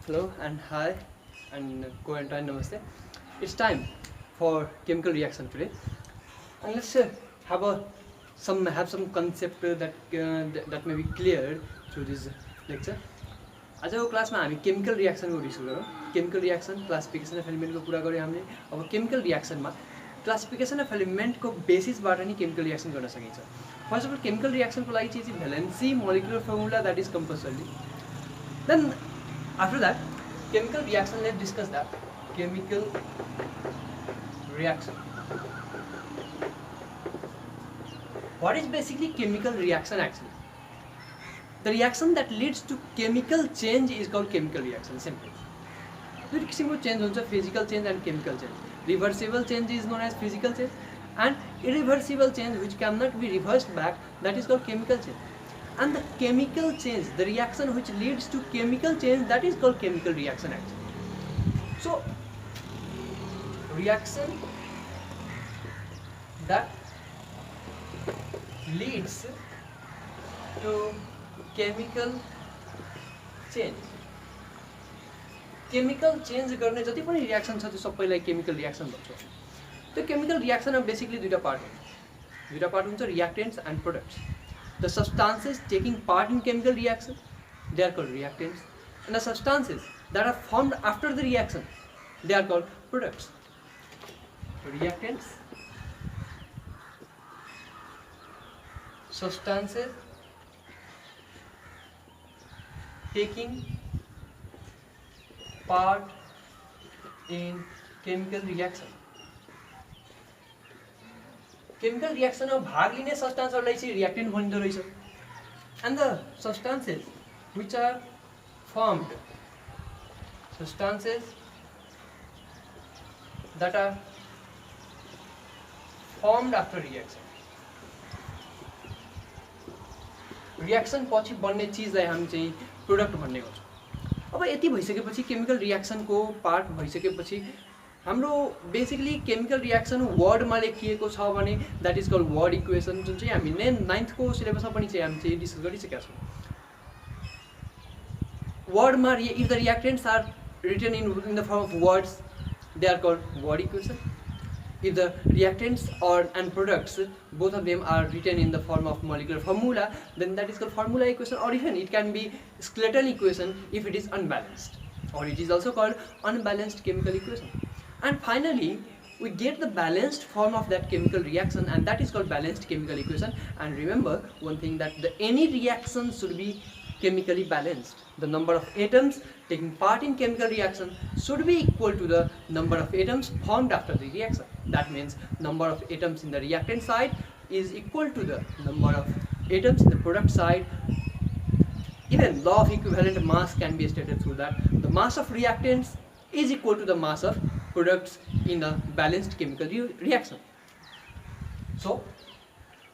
Hello and hi and go and namaste. It's time for chemical reaction today, and let's have some concept that may be cleared through this lecture. आजको क्लासमा हामी chemical रियाक्सनको discuss गरौँ. Chemical reaction classification of एलिमेन्टको कुरा गऱ्यौँ हामीले. अब केमिकल रियाक्सनमा क्लासिफिकेसन अफ एलिमेन्टको बेसिसबाट नि केमिकल रियाक्सन गर्न सकिन्छ. फर्स्ट अफ अल केमिकल रियाक्सनको लागि चाहिँ valency molecular formula that is compulsory. Then after that chemical reaction, let's discuss that chemical reaction. What is basically chemical reaction actually? The reaction that leads to chemical change is called chemical reaction. Simply दुई किसिमको change हुन्छ, physical change and chemical change. Reversible change is known as physical change and irreversible change which cannot be reversed back, that is called chemical change. And the chemical change, the reaction which leads to chemical change, that is called chemical reaction actually. So reaction that leads to chemical change, chemical change गर्ने जति पनि reaction छ त्यो सबैलाई chemical reaction भन्छ. त्यो chemical रियाक्सनमा basically दुईटा part हुन्छ, reactants and products. The substances taking part in chemical reaction, they are called reactants, and the substances that are formed after the reaction, they are called products. Reactants, substances taking part in chemical reaction. Chemical रियाक्सनमा भाग लिने सब्स्टान्सहरूलाई चाहिँ reactant भनिँदो रहेछ. And the substances which are formed, substances that are formed after reaction, reaction पछि बन्ने चिजलाई हामी चाहिँ प्रोडक्ट भन्ने गर्छौँ. अब यति भइसकेपछि केमिकल रियाक्सनको पार्ट भइसकेपछि हाम्रो बेसिकली केमिकल रियाक्सन वर्डमा लेखिएको छ भने that is called word equation, जुन चाहिँ हामी 9th सिलेबसमा पनि चाहिँ हामी चाहिँ डिस्कस गरिसकेका छौँ. वर्डमा if the reactants are written in the form of words, they are called word equation. If the reactants and products both of them are written in the form of molecular formula, then that is called formula equation, or even it can be skeletal equation if it is unbalanced, or it is also called unbalanced chemical equation. And finally we get the balanced form of that chemical reaction, and that is called balanced chemical equation. And remember one thing, that any reaction should be chemically balanced. The number of atoms taking part in chemical reaction should be equal to the number of atoms formed after the reaction. That means number of atoms in the reactant side is equal to the number of atoms in the product side. Even law of equivalent mass can be stated through that. The mass of reactants is equal to the mass of products in a balanced chemical reaction. So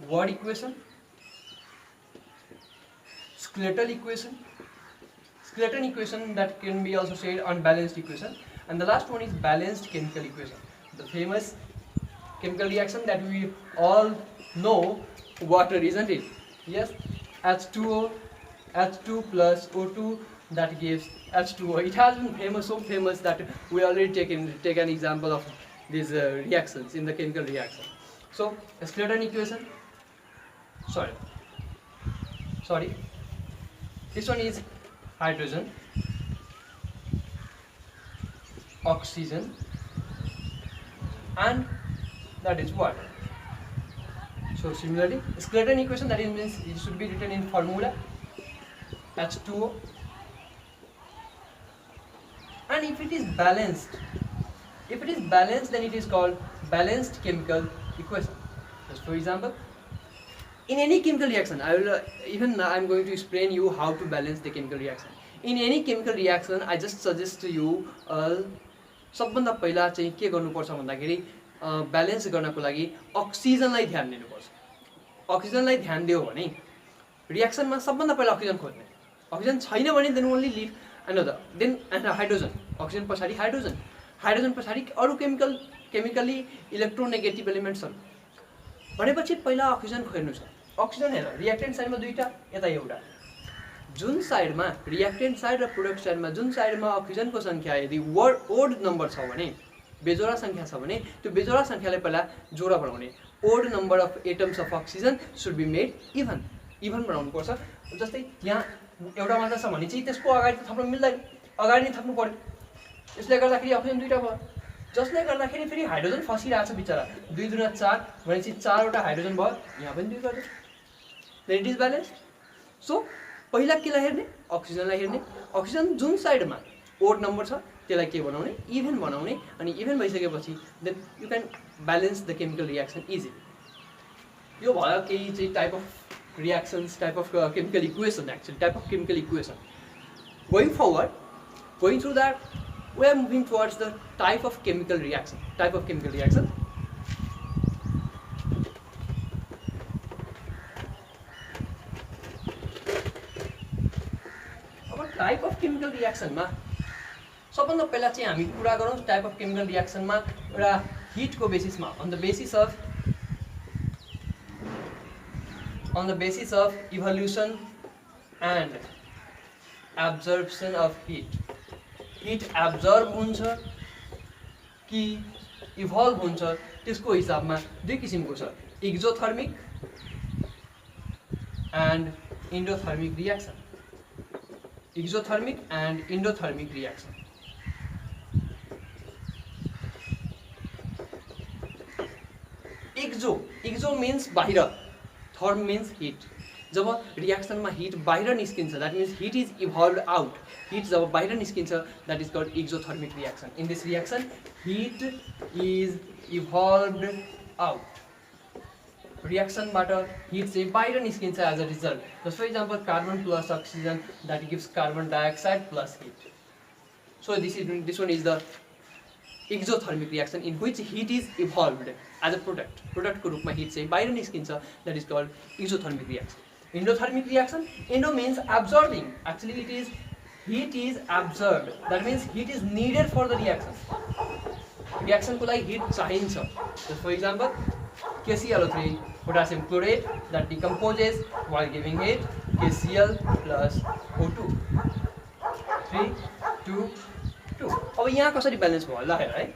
word equation, skeletal equation that can be also said unbalanced equation, and the last one is balanced chemical equation, the famous chemical reaction that we all know, water, isn't it? Yes, H2O, H2 plus O2, that gives H2O. It has been famous, so famous that we already take an example of these reactions in the chemical reaction. So skeleton equation, sorry, this one is hydrogen, oxygen, and that is water. So similarly, skeleton equation, that means it should be written in formula H2O. And if it is balanced, then it is called balanced chemical equation. Just for example, in any chemical reaction, I am going to explain you how to balance the chemical reaction. In any chemical reaction, I just suggest to you सबभन्दा पहिला चाहिँ के गर्नुपर्छ भन्दाखेरि balance गर्नको लागि अक्सिजनलाई ध्यान दिनुपर्छ. अक्सिजनलाई ध्यान दियो भने रियाक्सनमा सबभन्दा पहिला अक्सिजन खोज्ने. अक्सिजन छैन भने then only leave another, then hydrogen. Oxygen पछाडि हाइड्रोजन पछाडि अरू केमिकली इलेक्ट्रोनेगेटिभ एलिमेन्ट्सहरू भनेपछि पहिला अक्सिजन खोज्नु छ. अक्सिजन हेर, रियाक्टेन्ट साइडमा दुईटा, यता एउटा. जुन साइडमा रियाक्टेन्ट साइड र प्रोडक्ट साइडमा जुन साइडमा अक्सिजनको सङ्ख्या यदि ओड नम्बर छ भने, बेजोडा सङ्ख्या छ भने, त्यो बेजोडा सङ्ख्यालाई पहिला जोडा बनाउने। Odd number of atoms of oxygen should be made even बनाउनु पर्छ। जस्तै यहाँ एउटा मात्रा छ भने चाहिँ त्यसको अगाडि त थप्न मिल्दैन, अगाडि नै थप्नु पर्यो। यसले गर्दाखेरि अक्सिजन 2टा भयो, जसले गर्दाखेरि फेरि हाइड्रोजन फसिरहेको छ बिचरा। 2 दुना 4 भनेपछि 4वटा हाइड्रोजन भयो, यहाँ पनि 2 गर्यो, then it is balance. So पहिला केलाई हेर्ने? अक्सिजनलाई हेर्ने। अक्सिजन जुन साइडमा ओड नम्बर छ त्यसलाई के बनाउने? इभन बनाउने। अनि इभन भइसकेपछि then you can balance the chemical reaction easily. यो भयो केही चाहिँ type of reactions, type of chemical equation, actually type of chemical equation. Going forward, going through that, we are moving towards the type of chemical reaction. Type of chemical reaction. अब type of chemical reaction मा सबभन्दा पहिला चाहिँ हामी कुरा गरौँ type of chemical reaction मा एउटा heat को बेसिसमा, on the basis of evolution and absorption of heat. Heat absorb हुन्छ कि इभल्भ हुन्छ त्यसको हिसाबमा 2 किसिमको छ, exothermic and endothermic reaction. Exothermic and endothermic reaction. Exo means बाहिर, थर्म मिन्स हिट। जब रियाक्सनमा हिट बाहिर निस्किन्छ that means heat is evolve out. Heat जब बाहिर निस्किन्छ that is called exothermic reaction. In this reaction heat is evolved out. रियाक्सनबाट heat चाहिँ बाहिर निस्किन्छ as a result. Just for example carbon plus oxygen that gives carbon dioxide plus heat. So this one is the exothermic reaction in which heat is evolved as a product. प्रोडक्टको रूपमा heat चाहिँ बाहिर निस्किन्छ, that is called exothermic reaction. Endothermic reaction, endo means absorbing. Actually it is heat is absorbed. That means heat is needed for the reaction. Reaction को लागि heat चाहिन्छ। Just for example, KClO3 potassium chlorate that decomposes while giving heat, KCl plus O2 3 2 2। अब यहाँ कसरी balance भयो ल हेर है।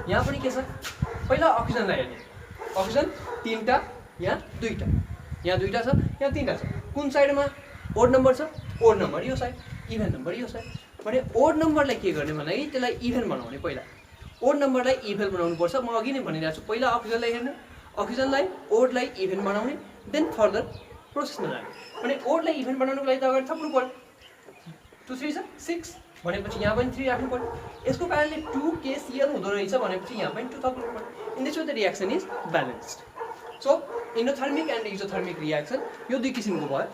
यहाँ पनि के छ? पहिला अक्सिजनलाई हेर्ने। अक्सिजन 3टा, यहाँ 2टा, यहाँ 2टा छ, यहाँ 3टा छ। कुन साइडमा ओड नम्बर छ? ओड नम्बर यो साइड, इभन नम्बर यो साइड। भने ओड नम्बरलाई के गर्ने भन्दाखेरि त्यसलाई इभन बनाउने। पहिला ओड नम्बरलाई इभन बनाउनु पर्छ। म अघि नै भनिरहेको छु, पहिला अक्सिजनलाई हेर्ने, अक्सिजनलाई ओडलाई इभन बनाउने, देन फर्दर प्रोसेसमा जाने। भने ओडलाई इभन बनाउनुको लागि त अगाडि थप्नु पर्यो। 2 3 छ 6 भनेपछि यहाँ पनि 3 राख्नु पर्यो। यसको कारणले 2KCl हुँदो रहेछ भनेपछि यहाँ पनि 2 थप्नु पर्यो। In this way the reaction is balanced. So endothermic and exothermic reaction यो 2 किसिमको भयो।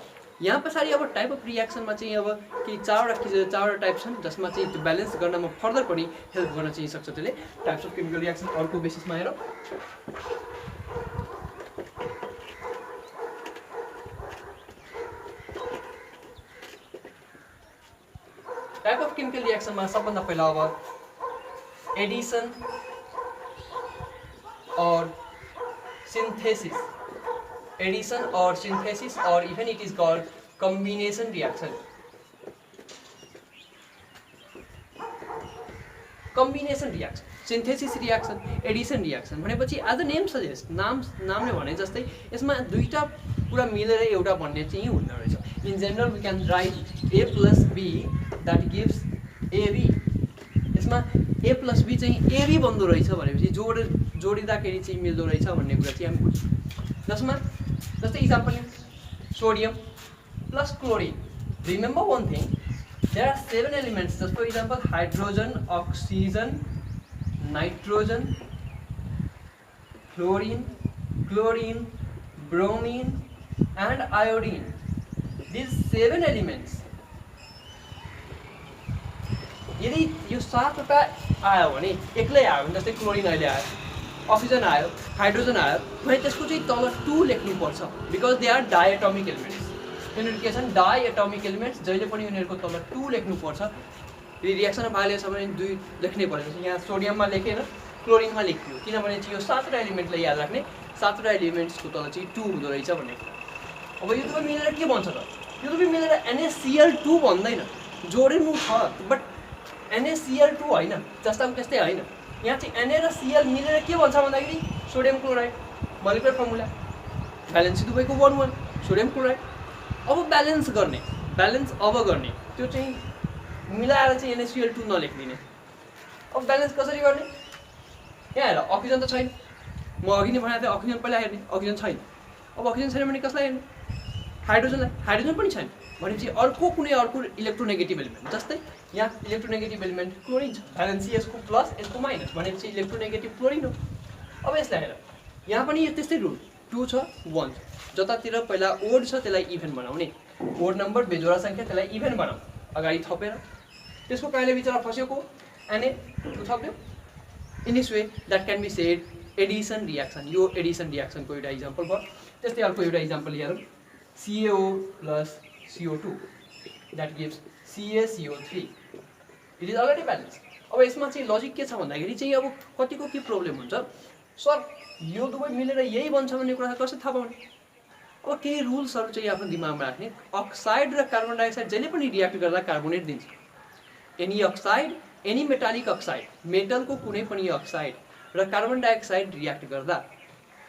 यहाँ पछाडि अब टाइप अफ रियाक्सनमा चाहिँ अब केही 4वटा टाइप छन् जसमा चाहिँ त्यो ब्यालेन्स गर्नमा फर्दर पनि हेल्प गर्न चाहिँ सक्छ। त्यसले टाइप्स अफ केमिकल रियाक्सन अर्को बेसिसमा हेरौँ। टाइप अफ केमिकल रियाक्सनमा सबभन्दा पहिला अब एडिसन और synthesis, addition or synthesis, or even it is called combination reaction. Combination reaction, synthesis reaction, addition reaction भनेपछि as the name suggests, नामले भने जस्तै यसमा 2टा पुरा मिलेर एउटा भन्ने चाहिँ हुँदो रहेछ। In general we can write A plus B that gives AB। यसमा A plus B चाहिँ AB बन्दो रहेछ भनेपछि जोडिँदाखेरि चाहिँ मिल्दो रहेछ भन्ने कुरा चाहिँ हामी बुझ्छौँ। जसमा जस्तै example sodium plus chlorine. Remember one thing, there are 7 elements. Just for example, hydrogen, oxygen, nitrogen, chlorine, bromine and iodine. These 7 elements, यदि यो 7वटा आयो भने एक्लै आयो भने जस्तै क्लोरिन अहिले आयो, अक्सिजन आयो, हाइड्रोजन आयो भने त्यसको चाहिँ तल 2 लेख्नुपर्छ बिकज दे आर डायएटोमिक एलिमेन्ट्स। यिनीहरू के छन्? डायएटोमिक एलिमेन्ट्स। जहिले पनि यिनीहरूको तल 2 लेख्नुपर्छ। यदि रियाक्सनमा भाग लिएछ भने 2 लेख्नै पर्छ। यहाँ सोडियममा लेखेर क्लोरिनमा लेखियो किनभने चाहिँ यो 7वटा एलिमेन्टलाई याद राख्ने, 7वटा एलिमेन्ट्सको तल चाहिँ 2 हुँदो रहेछ भन्ने कुरा। अब यो दुवै मिलेर के बन्छ त? यो दुवै मिलेर NaCl2 भन्दैन, जोडिनु छ बट NaCl2 होइन, जस्ताको त्यस्तै होइन। यहाँ चाहिँ Na र Cl मिलेर के भन्छ भन्दाखेरि sodium chloride, molecular formula valency दुवैको 1 1 सोडियम क्लोराइड। अब ब्यालेन्स गर्ने त्यो चाहिँ मिलाएर चाहिँ NaCl2 नलेखिदिने। अब ब्यालेन्स कसरी गर्ने? यहाँ हेर अक्सिजन त छैन, म अघि नै भनेको थिएँ अक्सिजन पहिला हेर्ने, अक्सिजन छैन। अब अक्सिजन छैन भने कसलाई हेर्ने? हाइड्रोजन पनि छैन भनेपछि अर्को इलेक्ट्रोनेगेटिभ एलिमेन्ट, जस्तै यहाँ इलेक्ट्रोनेगेटिभ एलिमेन्ट क्लोरिन छ, भ्यालेन्सी यसको प्लस यसको माइनस भनेपछि इलेक्ट्रोनेगेटिभ क्लोरिन हो। अब यसलाई हेर, यहाँ पनि त्यस्तै रुल 2 छ 1 छ, जतातिर पहिला ओड छ त्यसलाई इभेन बनाउने, ओड नम्बर बेजोडा सङ्ख्या त्यसलाई इभेन बनाऊ, अगाडि थपेर त्यसको कारणले बिचरा फसेको Na2 थप्यो। In this way that can be said addition reaction. यो एडिसन रियाक्सनको एउटा इक्जाम्पल भयो। त्यस्तै अर्को एउटा इक्जाम्पल हेरौँ, CaO plus CO2 that gives CaCO3, it is already balance. अब यसमा चाहिँ लजिक के छ भन्दाखेरि चाहिँ अब कतिको के प्रब्लम हुन्छ, सर यो दुवै मिलेर यही बन्छ भन्ने कुरा कसरी थाहा पाउने? अब केही रुल्सहरू चाहिँ आफ्नो दिमागमा राख्ने। अक्साइड र कार्बन डाइअक्साइड जहिले पनि रियाक्ट गर्दा कार्बोनेट दिन्छ। Any oxide, any metallic oxide, मेटलको कुनै पनि अक्साइड र कार्बन डाइअक्साइड रियाक्ट गर्दा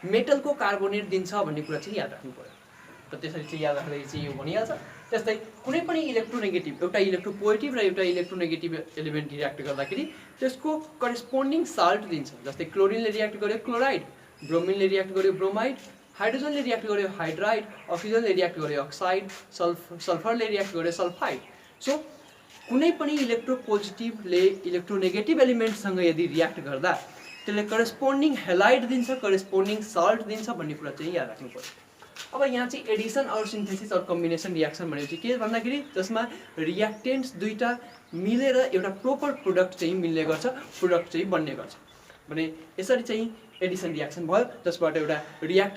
मेटलको कार्बोनेट दिन्छ भन्ने कुरा चाहिँ याद राख्नु पर्यो। र त्यसरी चाहिँ याद राख्दै चाहिँ यो भनिहाल्छ। त्यस्तै कुनै पनि इलेक्ट्रोनेगेटिभ, एउटा इलेक्ट्रोपोजिटिभ र एउटा इलेक्ट्रोनेगेटिभ एलिमेन्ट रियाक्ट गर्दाखेरि त्यसको करेस्पोन्डिङ साल्ट दिन्छ। जस्तै क्लोरिनले रियाक्ट गर्यो क्लोराइड, ब्रोमिनले रियाक्ट गर्यो ब्रोमाइड, हाइड्रोजनले रियाक्ट गर्यो हाइड्राइड, अक्सिजनले रियाक्ट गर्यो अक्साइड, सल्फरले रियाक्ट गर्यो सल्फाइड। सो कुनै पनि इलेक्ट्रोपोजिटिभले इलेक्ट्रोनेगेटिभ एलिमेन्टसँग यदि रियाक्ट गर्दा त्यसले करेस्पोन्डिङ हेलाइड दिन्छ, करेस्पोन्डिङ साल्ट दिन्छ भन्ने कुरा चाहिँ याद राख्नु पर्यो। अब यहाँ चाहिँ एडिसन और सिन्थेसिस और कम्बिनेसन रियाक्सन भनेपछि के भन्दाखेरि जसमा रियाक्टेन्ट्स दुईटा मिलेर एउटा प्रोपर प्रोडक्ट चाहिँ मिल्ने गर्छ, प्रोडक्ट चाहिँ बन्ने गर्छ भने यसरी चाहिँ एडिसन रियाक्सन भयो, जसबाट एउटा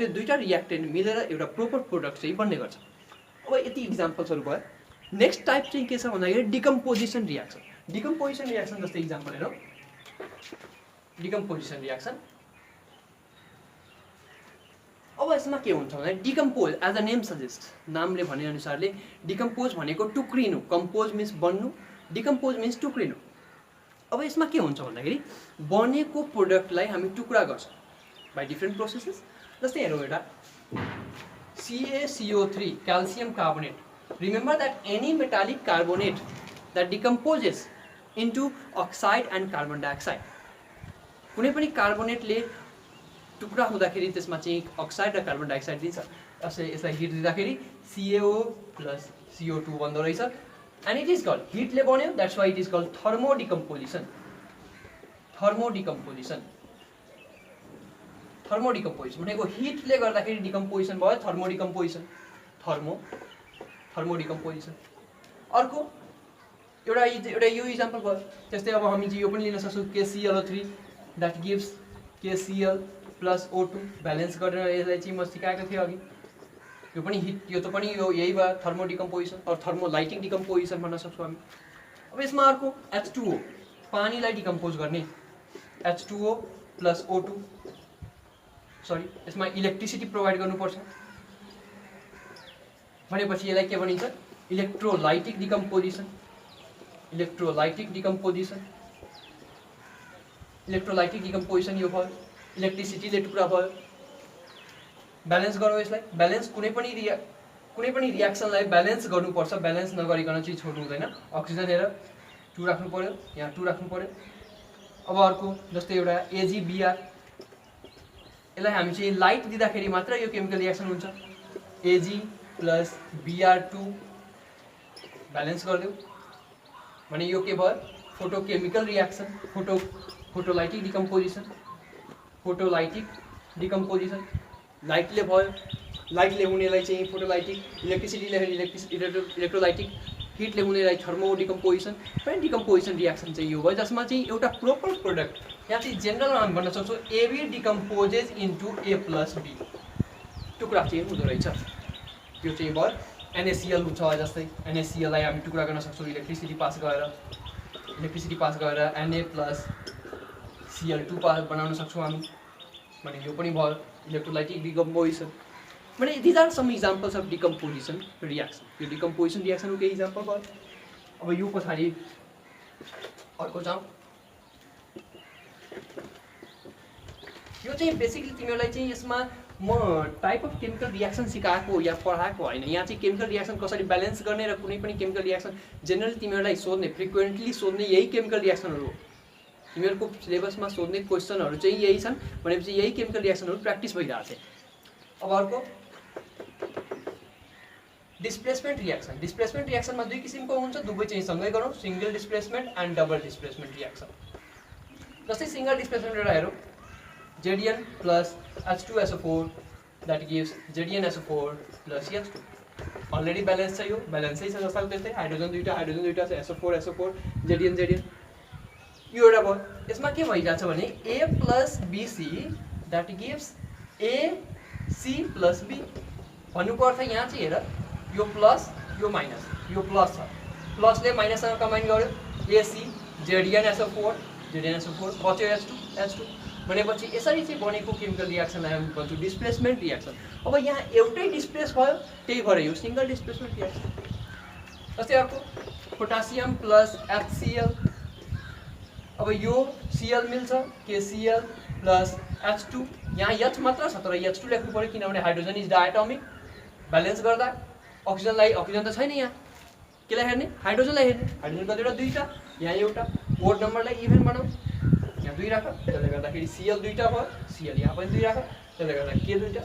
दुईटा रियाक्टेन्ट मिलेर एउटा प्रोपर प्रोडक्ट चाहिँ बन्ने गर्छ। अब यति इक्जाम्पल्सहरू भयो। नेक्स्ट टाइप चाहिँ के छ भन्दाखेरि डिकम्पोजिसन रियाक्सन। डिकम्पोजिसन रियाक्सन जस्तै इक्जाम्पल हेरौँ, डिकम्पोजिसन रियाक्सन। अब यसमा के हुन्छ भने decompose as a name suggest, नामले भनेअनुसारले डिकम्पोज भनेको टुक्रिनु, कम्पोज मिन्स बन्नु, डिकम्पोज मिन्स टुक्रिनु। अब यसमा के हुन्छ भन्दाखेरि बनेको प्रोडक्टलाई हामी टुक्रा गर्छौँ बाई डिफ्रेन्ट प्रोसेसेस। जस्तै हेरौँ एउटा CaCO3 calcium carbonate. Remember that any metallic carbonate that decomposes into oxide and carbon dioxide, कुनै पनि कार्बोनेटले टुक्रा हुँदाखेरि त्यसमा चाहिँ अक्साइड र कार्बन डाइअक्साइड दिन्छ। यसलाई हिट दिँदाखेरि CaO प्लस CO2 बन्दो रहेछ एन्ड इट इज कल्ड, हिटले बन्यो that's why it is called thermodecomposition. Thermodecomposition भनेको हिटले गर्दाखेरि डिकम्पोजिसन भयो, थर्मोडिकम्पोजिसन, थर्मोडिकम्पोजिसन। अर्को एउटा यो इक्जाम्पल भयो। त्यस्तै अब हामी चाहिँ यो पनि लिन सक्छौँ KClO3 that gives KCl plus O2, balance गरेर यसलाई चाहिँ म सिकाएको थिएँ अघि। यो पनि हिट, यो त पनि यो यही भयो थर्मोडिकम्पोजिसन अर थर्मोलाइटिक डिकम्पोजिसन भन्न सक्छौँ हामी। अब यसमा अर्को H2O, पानीलाई डिकम्पोज गर्ने H2O प्लस O2, सरी यसमा इलेक्ट्रिसिटी प्रोभाइड गर्नुपर्छ भनेपछि यसलाई के भनिन्छ? Electrolytic decomposition. इलेक्ट्रोलाइटिक डिकम्पोजिसन यो भयो, इलेक्ट्रिसिटीले टुक्रा भयो। ब्यालेन्स गरौँ यसलाई, ब्यालेन्स कुनै पनि रियाक्सनलाई ब्यालेन्स गर्नुपर्छ, ब्यालेन्स नगरिकन चाहिँ छोड्नु हुँदैन। अक्सिजन हेर 2 राख्नु पर्यो, यहाँ 2 राख्नु पर्यो। अब अर्को जस्तै एउटा AgBr, यसलाई हामी चाहिँ लाइट दिँदाखेरि मात्र यो केमिकल रियाक्सन हुन्छ। Ag प्लस Br2 ब्यालेन्स गरिदियो भने यो के भयो? Photochemical reaction, photolytic decomposition. लाइटले भयो, लाइटले हुनेलाई चाहिँ फोटोलाइटिक, इलेक्ट्रिसिटीले इलेक्ट्रोलाइटिक, हिटले हुनेलाई थर्मोडिकम्पोजिसन र डिकम्पोजिसन रियाक्सन चाहिँ यो भयो, जसमा चाहिँ एउटा प्रोपर प्रोडक्ट, यहाँ चाहिँ जेनरल हामी भन्न सक्छौँ AB decomposes into A plus B, टुक्रा चाहिँ हुँदो रहेछ। त्यो चाहिँ भयो। NaCl हुन्छ, जस्तै NaClलाई हामी टुक्रा गर्न सक्छौँ इलेक्ट्रिसिटी पास गरेर Na प्लस Cl2 बनाउन सक्छौँ हामी भने यो पनि भयो इलेक्ट्रोलाइटिक डिकम्पोजिसन। भने these are some examples of decomposition reaction. यो डिकम्पोजिसन रियाक्सनको केही इक्जाम्पल भयो। अब यो पछाडि अर्को जाउँ। यो चाहिँ बेसिकली तिमीहरूलाई चाहिँ यसमा म टाइप अफ केमिकल रियाक्सन सिकाएको या पढाएको होइन। यहाँ चाहिँ केमिकल रियाक्सन कसरी ब्यालेन्स गर्ने र कुनै पनि केमिकल रियाक्सन जेनरली तिमीहरूलाई सोध्ने फ्रिक्वेन्टली सोध्ने यही केमिकल रियाक्सनहरू हो। तिमीहरूको सिलेबसमा सोध्ने क्वेसनहरू चाहिँ यही छन् भनेपछि यही केमिकल रियाक्सनहरू प्र्याक्टिस भइरहेको छ। अब अर्को डिस्प्लेसमेन्ट रियाक्सन। डिस्प्लेसमेन्ट रियाक्सनमा दुई किसिमको हुन्छ, दुवै चाहिँ सँगै गरौँ, single displacement and double displacement reaction. जस्तै सिंगल डिस्प्लेसमेन्ट एउटा हेरौँ, Zn plus H2SO4 that gives ZnSO4 plus CH2। Already balance छ, यो ब्यालेन्सै छ जस्तो त्यस्तै, हाइड्रोजन दुईटा छ, SO4 Zn। यो एउटा भयो। यसमा के भइरहेछ भने A plus BC that gives AC plus B। भन्नुको अर्थ यहाँ चाहिँ हेर, यो प्लस यो माइनस, यो प्लस छ, प्लसले माइनससँग कम्बाइन गर्यो AC ZnSO4 बच्यो H2 भनेपछि यसरी चाहिँ बनेको केमिकल रियाक्सनलाई हामी भन्छौँ डिस्प्लेसमेन्ट रियाक्सन। अब यहाँ एउटै डिस्प्लेस भयो, त्यही भएर यो सिंगल डिस्प्लेसमेन्ट रियाक्सन। जस्तै अर्को पोटासियम प्लस HCl। अब यो Cl मिल्छ, KCl प्लस H2। यहाँ H मात्र छ तर H2 लेख्नु पऱ्यो किनभने हाइड्रोजन इज डायटोमिक। ब्यालेन्स गर्दा अक्सिजन त छैन, यहाँ केलाई हेर्ने, हाइड्रोजनलाई हेर्ने। हाइड्रोजन कतिवटा, दुईटा, यहाँ एउटा। बोर्ड नम्बरलाई इभेन बनाऊ, यहाँ 2 राख, त्यसले गर्दाखेरि Cl दुईटा भयो, Cl यहाँ पनि 2 राख, त्यसले गर्दा K दुईटा,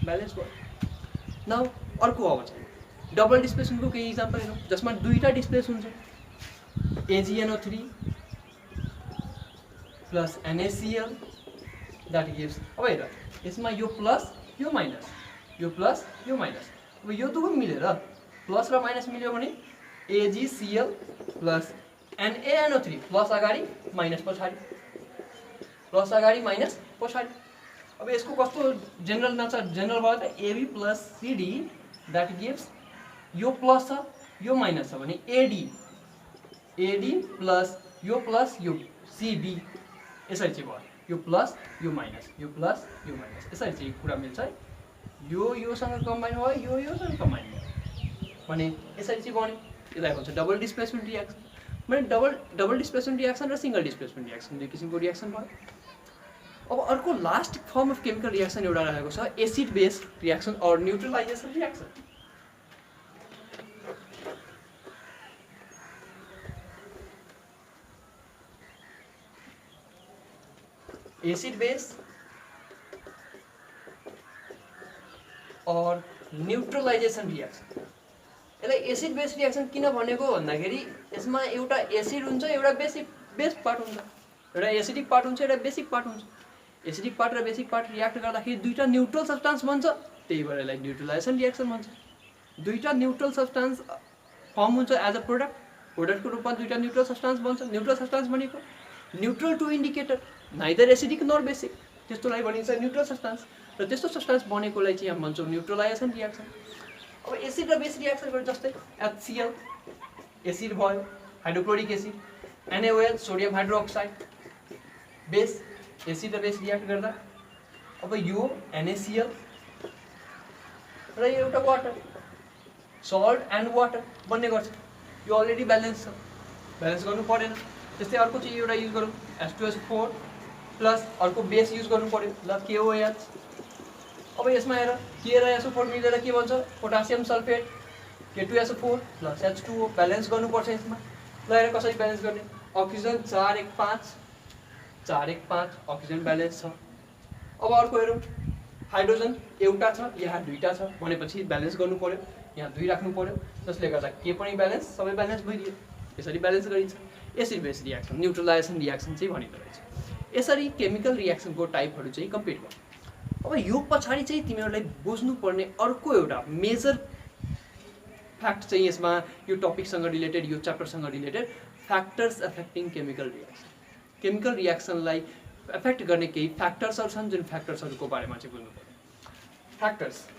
ब्यालेन्स भयो। नाउ अर्को अब चाहिँ डबल डिस्प्लेसमेन्टको केही इक्जाम्पल हेरौँ जसमा दुईटा डिस्प्लेस हुन्छ, AgNO3 plus NaCl that gives. अब हेर यसमा यो प्लस यो माइनस, यो प्लस यो माइनस। अब यो दुवै मिलेर प्लस र माइनस मिल्यो भने AgCl प्लस NaNO3 प्लस अगाडि माइनस पछाडि, प्लस अगाडि माइनस पछाडि। अब यसको कस्तो जेनरल नछ, जेनरल भयो त AB plus CD that gives, यो प्लस छ यो माइनस छ भने AD प्लस यो CD। यसरी चाहिँ भयो, यो प्लस यो माइनस, यो प्लस यो माइनस, यसरी चाहिँ कुरा मिल्छ है। योसँग कम्बाइन भयो, योसँग कम्बाइन भयो भने यसरी चाहिँ बन्यो। यसलाई भन्छ डबल डिस्प्लेसमेन्ट रियाक्सन। मैले डबल डिस्प्लेसमेन्ट रियाक्सन र सिंगल डिस्प्लेसमेन्ट रियाक्सन दुई किसिमको रियाक्सन भयो। अब अर्को last form of chemical reaction एउटा रहेको छ एसिड बेस रियाक्सन और न्यूट्रलाइजेसन रियाक्सन। एसिड बेस और न्यूट्रलाइजेसन रियाक्सन। यसलाई एसिड बेस रियाक्सन किन भनेको भन्दाखेरि यसमा एउटा एसिड हुन्छ, एउटा बेस पार्ट हुन्छ, एउटा एसिडिक पार्ट हुन्छ, एउटा बेसिक पार्ट हुन्छ। एसिडिक पार्ट र बेसिक पार्ट रियाक्ट गर्दाखेरि दुईटा न्यूट्रल सब्स्टान्स बन्छ, त्यही भएर यसलाई न्यूट्रलाइजेसन रियाक्सन भन्छ। दुईटा न्यूट्रल सब्स्टान्स फर्म हुन्छ एज अ प्रोडक्टको रूपमा दुईटा न्यूट्रल सब्स्टान्स बन्छ। न्यूट्रल सब्स्टान्स भनेको neutral to indicator neither acidic nor basic, त्यस्तोलाई भनिन्छ न्यूट्रल सब्स्टान्स। र त्यस्तो सब्स्टान्स बनेकोलाई चाहिँ हामी भन्छौँ न्यूट्रलाइजेसन रियाक्सन। अब एसिड र बेस रियाक्सन गरे जस्तै HCl एसिड भयो, hydrochloric acid, NaOL sodium hydroxide base, acid र बेस रियाक्ट गर्दा अब यो NaCl र यो एउटा वाटर, सल्ट एन्ड वाटर बन्ने गर्छ। यो अलरेडी ब्यालेन्स छ, ब्यालेन्स गर्नु परेन। त्यस्तै अर्को चाहिँ एउटा युज गरौँ H2SO4 प्लस अर्को बेस युज गर्नु पर्यो ल KOH। अब यसमा हेर K र SO4 मिलेर के बन्छ, potassium sulphate K2SO4 plus H2O। Balance गर्नुपर्छ यसमा। ल हेर कसरी ब्यालेन्स गर्ने, अक्सिजन 4 1 5 अक्सिजन ब्यालेन्स छ। अब अर्को हेरौँ हाइड्रोजन एउटा छ, यहाँ दुईटा छ भनेपछि ब्यालेन्स गर्नु पर्यो, यहाँ 2 राख्नु पर्यो, जसले गर्दा के पनि ब्यालेन्स, सबै ब्यालेन्स भइदियो। यसरी ब्यालेन्स गरिन्छ एसिड बेस रियाक्सन, न्यूट्रलाइजेसन रियाक्सन चाहिँ भनिँदो रहेछ। यसरी केमिकल रियाक्सनको टाइपहरू चाहिँ कम्प्लिट भयो। अब यो पछाडि चाहिँ तिमीहरूलाई बुझ्नुपर्ने अर्को एउटा मेजर फ्याक्ट चाहिँ यसमा यो टपिकसँग रिलेटेड, यो च्याप्टरसँग related factors affecting chemical reaction. Chemical रियाक्सनलाई एफेक्ट गर्ने केही फ्याक्टर्सहरू छन् जुन फ्याक्टर्सहरूको बारेमा चाहिँ बुझ्नु पर्यो।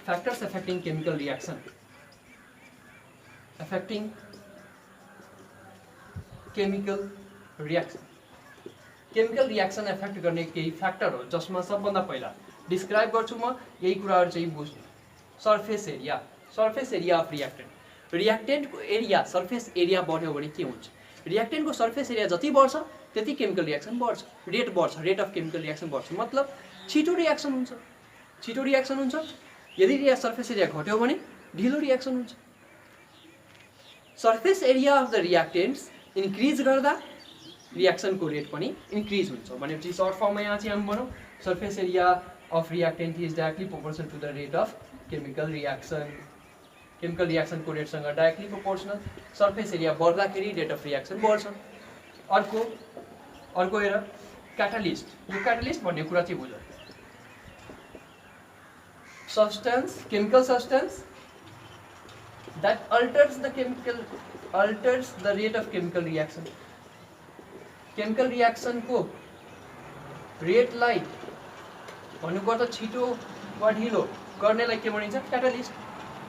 Factors affecting chemical reaction, affecting chemical reaction. Chemical reaction effect गर्ने केही फ्याक्टर हो जसमा सबभन्दा पहिला डिस्क्राइब गर्छु म, यही कुराहरू चाहिँ बुझ्नु। सर्फेस एरिया अफ रियाक्टेन्टको एरिया सर्फेस एरिया बढ्यो भने के हुन्छ? रियाक्टेन्टको सर्फेस एरिया जति बढ्छ त्यति केमिकल रियाक्सन बढ्छ, रेट अफ केमिकल रियाक्सन बढ्छ, मतलब छिटो रियाक्सन हुन्छ। यदि सर्फेस एरिया घट्यो भने ढिलो रियाक्सन हुन्छ। Surface area of the reactants increase गर्दा रियाक्सनको रेट पनि इन्क्रिज हुन्छ भनेपछि सर्ट फर्ममा यहाँ चाहिँ हामी भनौँ surface area of reactant is directly proportional to the rate of chemical रियाक्सनको रेटसँग डाइरेक्टली प्रोपोर्सनल। सर्फेस एरिया बढ्दाखेरि रेट अफ रियाक्सन बढ्छ। अर्को हेर क्याटालिस्ट, यो क्याटालिस्ट भन्ने कुरा चाहिँ बुझ, chemical substance that alters the rate of chemical reaction. Chemical reaction को रेट लाई भन्नुपर्दा छिटो वा ढिलो गर्नेलाई के भनिन्छ? क्याटालिस्ट।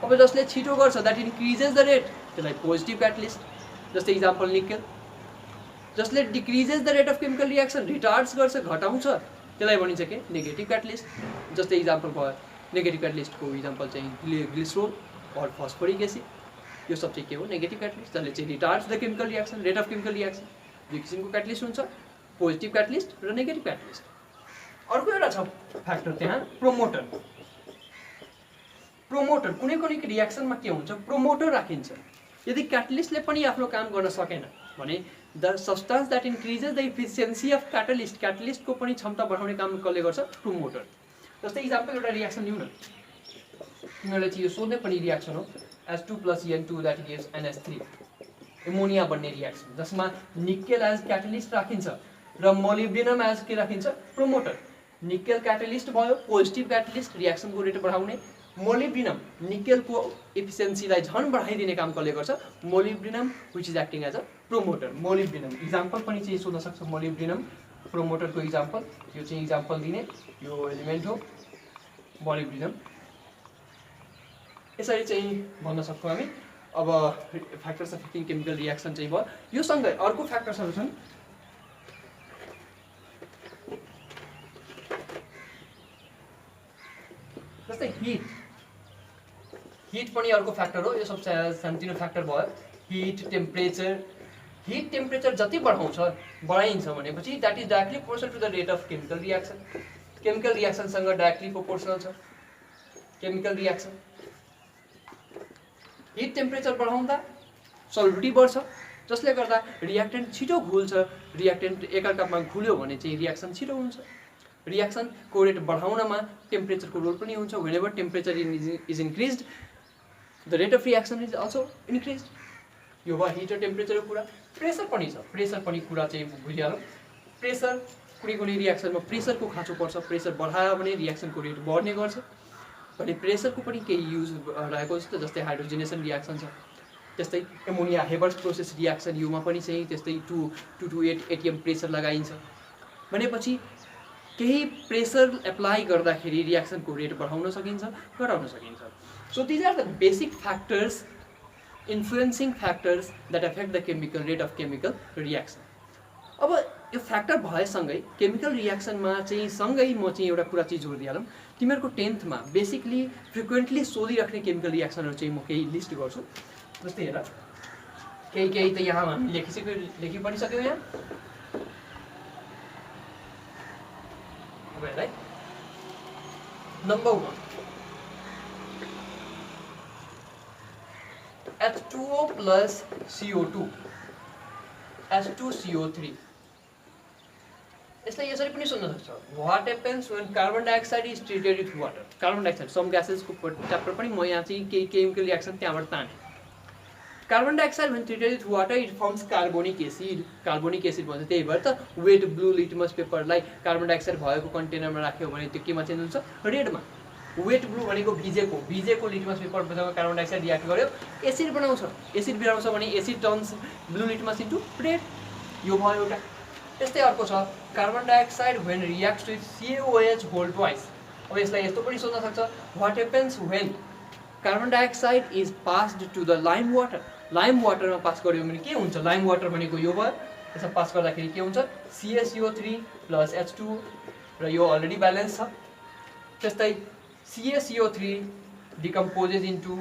अब जसले छिटो गर्छ दैट इन्क्रिजेस द रेट, त्यसलाई पोजिटिभ क्याटालिस्ट। जस्तै इक्जाम्पल निकेल। जसले decreases the rate of chemical reaction, retards गर्छ, घटाउँछ, त्यसलाई भनिन्छ के? Negative catalyst. जस्तै इक्जाम्पल भयो नेगेटिभ क्याटालिस्टको इक्जाम्पल चाहिँ ग्लिसरोल और फस्फोरिक एसिड, यो सब चाहिँ के हो? नेगेटिभ क्याटालिस्ट, जसले चाहिँ retards the chemical reaction, rate of chemical reaction. दुई किसिमको क्याटालिस्ट हुन्छ, पोजिटिभ क्याटालिस्ट र नेगेटिभ क्याटालिस्ट। अर्को एउटा छ फ्याक्टर त्यहाँ प्रोमोटर। कुनै रियाक्सनमा के हुन्छ? प्रोमोटर राखिन्छ। यदि क्याटालिस्टले पनि आफ्नो काम गर्न सकेन भने the substance that increases the efficiency of क्याटालिस्टको पनि क्षमता बढाउने काम कसले गर्छ? प्रोमोटर। जस्तै इक्जाम्पल एउटा रियाक्सन लिउँ न, तिमीहरूले चाहिँ यो सोध्ने पनि रियाक्सन हो H2 + En2 that gives NH3, ammonia बन्ने रियाक्सन, जसमा निकेल एज क्याटालिस्ट राखिन्छ र मोलिब्डेनम एज के राखिन्छ? प्रोमोटर। निकेल क्याटालिस्ट भयो, पोजिटिभ क्याटालिस्ट, रियाक्सनको रेट बढाउने। मोलिब्डेनम निकेलको एफिसियन्सीलाई झन् बढाइदिने काम कसले गर्छ? Molybdenum, which is acting as a promoter. Molybdenum example पनि चाहिँ सोध्न सक्छ, मोलिब्डेनम प्रोमोटरको इक्जाम्पल, यो चाहिँ इक्जाम्पल दिने यो एलिमेन्ट हो मोलिब्डेनम। यसरी चाहिँ भन्न सक्छौँ हामी। अब फ्याक्टर्स अफेक्टिङ केमिकल रियाक्सन चाहिँ भयो। यो सँगै अर्को फ्याक्टर्सहरू छन्, जस्तै हिट पनि अर्को फ्याक्टर हो। यो सब सानोतिनो फ्याक्टर भयो। हिट टेम्परेचर जति बढाइन्छ भनेपछि that is directly proportional to the rate of chemical reaction. Chemical रियाक्सनसँग डाइरेक्टली प्रोपोर्सनल छ केमिकल रियाक्सन। हिट टेम्परेचर बढाउँदा सल्युबिलिटी बढ्छ, जसले गर्दा रियाक्टेन्ट छिटो घुल्छ। रियाक्टेन्ट एकअर्कामा घुल्यो भने चाहिँ रियाक्सन छिटो हुन्छ। रियाक्सनको रेट बढाउनमा टेम्परेचरको रोल पनि हुन्छ। Whenever temperature is increased the rate of reaction is also increased. यो भयो हिट र टेम्परेचरको कुरा। प्रेसर पनि छ, प्रेसर पनि कुरा चाहिँ बुझिहालौँ। प्रेसर कुनै रियाक्सनमा प्रेसरको खाँचो पर्छ, प्रेसर बढायो भने रियाक्सनको रेट बढ्ने गर्छ। भने प्रेसरको पनि केही युज रहेको छ, जस्तै हाइड्रोजिनेसन रियाक्सन छ, त्यस्तै एमोनिया हेबर्स प्रोसेस रियाक्सन, युमा पनि चाहिँ त्यस्तै 228 ATM प्रेसर लगाइन्छ। भनेपछि केही प्रेसर एप्लाई गर्दाखेरि रियाक्सनको रेट बढाउन सकिन्छ, घटाउन सकिन्छ। So these are the basic factors, influencing factors that affect the chemical rate of chemical reaction. अब यो फ्याक्टर भएसँगै केमिकल रियाक्सनमा चाहिँ सँगै म चाहिँ एउटा कुरा चाहिँ जोड दिइहालौँ। तिमीहरूको 10th मा बेसिकली फ्रिक्वेन्टली सोधिराख्ने केमिकल रियाक्सनहरू चाहिँ म केही लिस्ट गर्छु। जस्तै हेर, केही त यहाँ हामी लेखि पनि सक्यौँ यहाँ। अब हेर है, number 1 H2O plus CO2 H2CO3। यसलाई यसरी पनि सुन्न सक्छ, what happens when carbon dioxide is treated with water. Carbon dioxide some ग्यासेसको च्याप्टर पनि म यहाँ चाहिँ केही केमिकल रियाक्सन त्यहाँबाट ताने। Carbon dioxide when treated with water it forms carbonic acid. Carbonic acid भन्छ, त्यही भएर त वेट ब्लू लिटमस पेपरलाई कार्बन डाइअक्साइड भएको कन्टेनरमा राख्यो भने त्यो केमा चेन्ज हुन्छ? रेडमा। वेट ब्लू भनेको भिजेको लिटमस पेपरसँग कार्बन डाइअक्साइड रियाक्ट गर्यो, एसिड बनाउँछ भने acid turns blue litmus into red. यो भयो एउटा। त्यस्तै अर्को छ carbon dioxide when reacts with CaOH whole twice. अब यसलाई यस्तो पनि सोध्न सक्छ, what happens when carbon dioxide is passed to the lime water. Lime वाटरमा पास गर्यो भने के हुन्छ? लाइम वाटर भनेको यो भयो, यसमा पास गर्दाखेरि के हुन्छ? CaCO3 + H2 र यो अलरेडी ब्यालेन्स छ। त्यस्तै CaCO3 decomposes into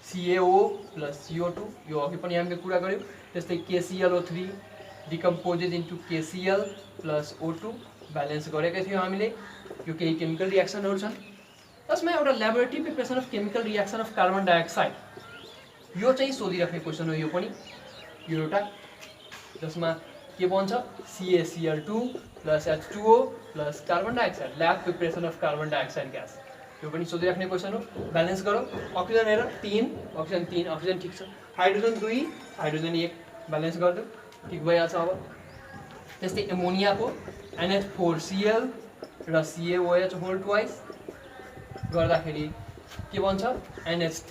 CaO plus CO2 यो अघि पनि हामीले कुरा गर्यौँ। त्यस्तै KClO3 decomposes into KCl plus O2 balance गरेकै थियौँ हामीले। यो केही केमिकल रियाक्सनहरू छन्। त्यसमा एउटा laboratory preparation of chemical reaction of carbon dioxide यो चाहिँ सोधिराख्ने क्वेसन हो। यो पनि यो एउटा जसमा के भन्छ CaCl2 plus H2O plus carbon dioxide lab preparation of carbon dioxide gas यो पनि सोधिराख्ने क्वेसन हो। ब्यालेन्स गरौँ। अक्सिजन हेर 3 अक्सिजन 3 अक्सिजन ठिक छ। हाइड्रोजन 2 हाइड्रोजन 1 ब्यालेन्स गरिदिउँ ठिक भइहाल्छ। अब त्यस्तै एमोनियाको NH4Cl र CaOH होल ट्वाइस गर्दाखेरि के भन्छ NH3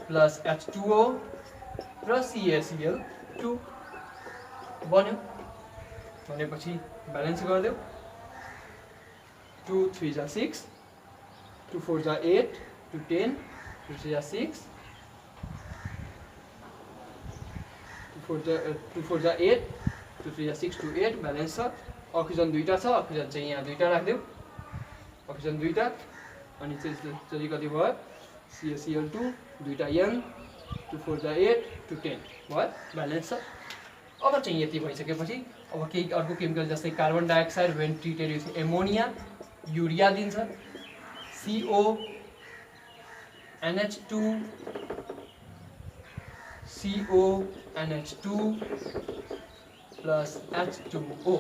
प्लस H2O र CaCl2 बन्यो। भनेपछि ब्यालेन्स गरिदेऊ 2 3 जा 6 2 4 जा 8 2 10 2 3 जा 6 2 4 जा 8 2 3 जा 6 2 8 ब्यालेन्स छ। अक्सिजन दुईटा छ। अक्सिजन चाहिँ यहाँ दुईटा राखिदेऊ। अक्सिजन दुईटा अनि चाहिँ कति भयो CaCl2 दुईटा N 2 4 जा 8 2 10 भयो ब्यालेन्स छ। अब चाहिँ यति भइसकेपछि अब केही अर्को केमिकल जस्तै carbon dioxide when treated with ammonia urea दिन्छ CO NH2 CO NH2 plus H2O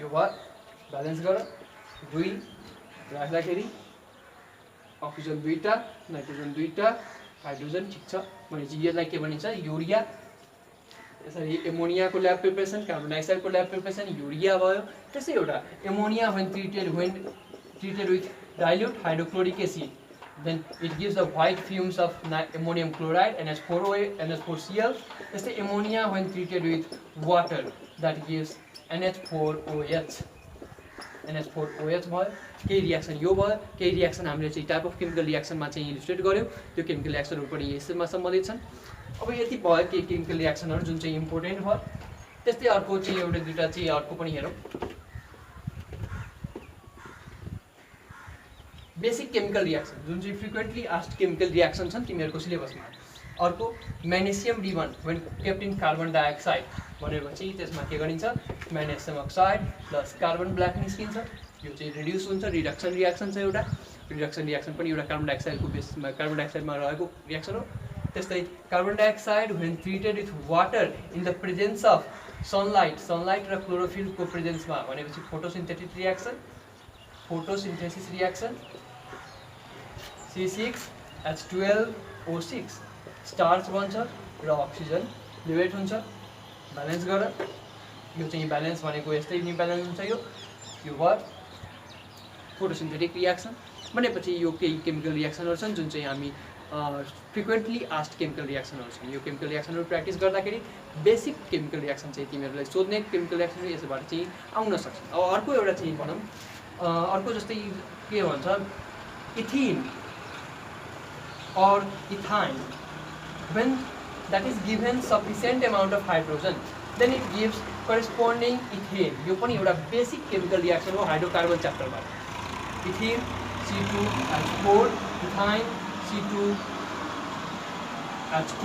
यो भयो ब्यालेन्स गर 2 राख्दाखेरि अक्सिजन दुईटा नाइट्रोजन दुईटा हाइड्रोजन ठिक छ। भनेपछि यसलाई के भनिन्छ युरिया। यसरी एमोनियाको ल्याब प्रिपरेसन कार्बन डाइअक्साइडको ल्याब प्रिपरेसन युरिया भयो। त्यसै एउटा ammonia when treated with dilute hydrochloric acid then it gives the white fumes of ammonium chloride NH4Cl. त्यस्तै ammonia when treated with water that gives NH4OH भयो। केही reaction यो भयो। केही रियाक्सन हामीले चाहिँ टाइप अफ केमिकल रियाक्सनमा चाहिँ इलिस्ट्रेट गर्यौँ। त्यो केमिकल रियाक्सनहरू पनि यसमा सम्बन्धित छन्। अब यति भयो केही केमिकल रियाक्सनहरू जुन चाहिँ इम्पोर्टेन्ट भयो। त्यस्तै अर्को चाहिँ एउटा दुईटा चाहिँ अर्को पनि हेरौँ। बेसिक केमिकल रियाक्सन जुन चाहिँ फ्रिक्वेन्टली आस्क्ड केमिकल रियाक्सन छन् तिमीहरूको सिलेबसमा। अर्को magnesium D1 when kept in carbon dioxide भनेपछि त्यसमा के गरिन्छ magnesium oxide plus carbon black निस्किन्छ। यो चाहिँ रिड्युस हुन्छ। रिडक्सन रियाक्सन छ एउटा। रिडक्सन रियाक्सन पनि एउटा कार्बन डाइअक्साइडको बेसमा कार्बन डाइअक्साइडमा रहेको रियाक्सन हो। त्यस्तै carbon dioxide when treated with water in the presence of sunlight र क्लोरोफिलको प्रेजेन्समा भनेपछि photosynthetic reaction photosynthesis reaction C6H12O6 starch बन्छ र अक्सिजन लिबरेट हुन्छ। ब्यालेन्स गर। यो चाहिँ ब्यालेन्स भनेको यस्तै नि ब्यालेन्स हुन्छ। यो भयो फोटोसिन्थेटिक रियाक्सन भनेपछि यो केही केमिकल रियाक्सनहरू छन् जुन चाहिँ हामी फ्रिक्वेन्टली आस्क्ड केमिकल रियाक्सनहरू छन्। यो केमिकल रियाक्सनहरू प्र्याक्टिस गर्दाखेरि बेसिक केमिकल रियाक्सन चाहिँ तिमीहरूलाई सोध्ने केमिकल रियाक्सन यसबाट चाहिँ आउन सक्छ। अब अर्को एउटा चाहिँ भनौँ अर्को जस्तै के भन्छ इथिन or ethyne when that is given sufficient amount of hydrogen then it gives corresponding ethane। यो पनि एउटा बेसिक केमिकल रियाक्सन हो हाइड्रोकार्बन च्याप्टरमा। इथिन C2H4 इथाइन C2H2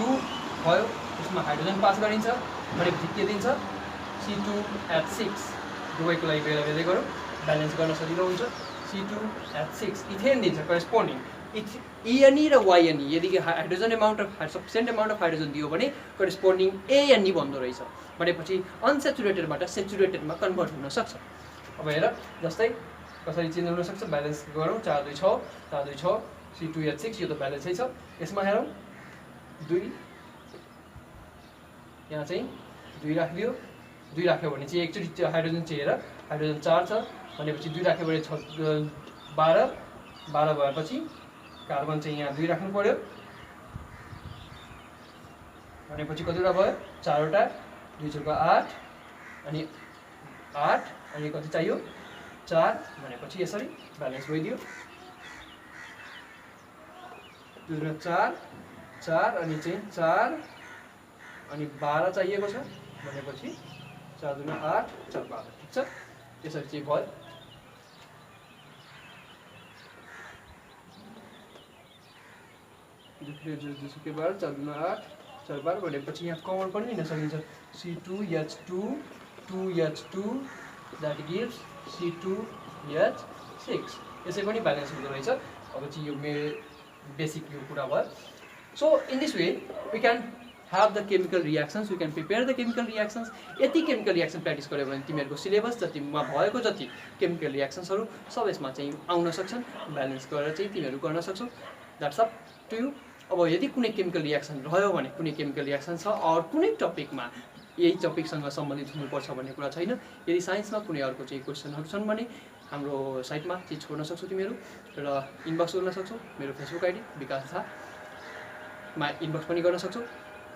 भयो। यसमा हाइड्रोजन पास गरिन्छ भनेपछि के दिन्छ C2H6 दुवैको लागि बेला बेलै गरौँ ब्यालेन्स गर्न सजिलो हुन्छ। C2H6 इथेन दिन्छ करेस्पोन्डिङ ENE र YNE यदि hydrogen sufficient amount of hydrogen दियो भने करेस्पोन्डिङ ANE बन्दो रहेछ। भनेपछि अनसेचुरेटेडबाट सेचुरेटेडमा कन्भर्ट हुन सक्छ। अब हेर जस्तै कसरी चेन्ज हुन सक्छ ब्यालेन्स गरौँ 4 2 6 4 2 6 C2H6 यो त ब्यालेन्सै छ। यसमा हेरौँ 2 यहाँ चाहिँ 2 राखिदियो। 2 राख्यो भने चाहिँ एकचोटि हाइड्रोजन चाहिँ हेर हाइड्रोजन 4 छ भनेपछि 2 राख्यो भने 12 भएपछि कार्बन चाहिँ यहाँ 2 राख्नु पर्यो भनेपछि कतिवटा भयो 4 वटा 2 4 8 अनि 8 अनि कति चाहियो 4 भनेपछि यसरी ब्यालेन्स भइदियो। 2 र 4 4 अनि चाहिँ 4 अनि 12 चाहिएको छ भनेपछि 4 2 8 4 12 ठिक छ। यसरी चाहिँ भयो। जोसुकै 12 4 2 8 4 12 भनेपछि यहाँ कमन पनि लिन सकिन्छ C2H2 2H2 that gives C2H6 यसै पनि ब्यालेन्स हुँदो रहेछ अब चाहिँ यो बेसिक यो कुरा भयो so in this way we can have the chemical reactions, we can prepare the chemical reactions. यति chemical reaction practice गर्यो भने तिमीहरुको सिलेबस जतिमा भएको जति chemical reactionsहरु सब यसमा चाहिँ आउन सक्छन् ब्यालेन्स गरेर चाहिँ तिमीहरु गर्न सक्छौ द्याट्स अप टु यु अब यदि कुनै chemical reaction रह्यो भने कुनै chemical reaction छ और कुनै टपिकमा यही टपिकसँग सम्बन्धित हुनुपर्छ भन्ने कुरा छैन यदि साइन्समा कुनै अर्को चाहिँ क्वेशनहरु छन् भने हाम्रो साइटमा चाहिँ छोड्न सक्छौ तिमीहरु र इनबक्स गर्न सक्छौ मेरो फेसबुक आइडी विकास झा मा इनबक्स पनि गर्न सक्छौ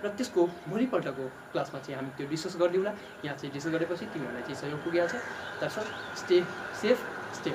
र त्यसको भोलिपल्टको क्लासमा चाहिँ हामी त्यो डिस्कस गरिदिउँला यहाँ चाहिँ डिस्कस गरेपछि तिमीहरूलाई चाहिँ सहयोग पुगिहाल्छ त्यसर्थ स्टे सेफ स्टे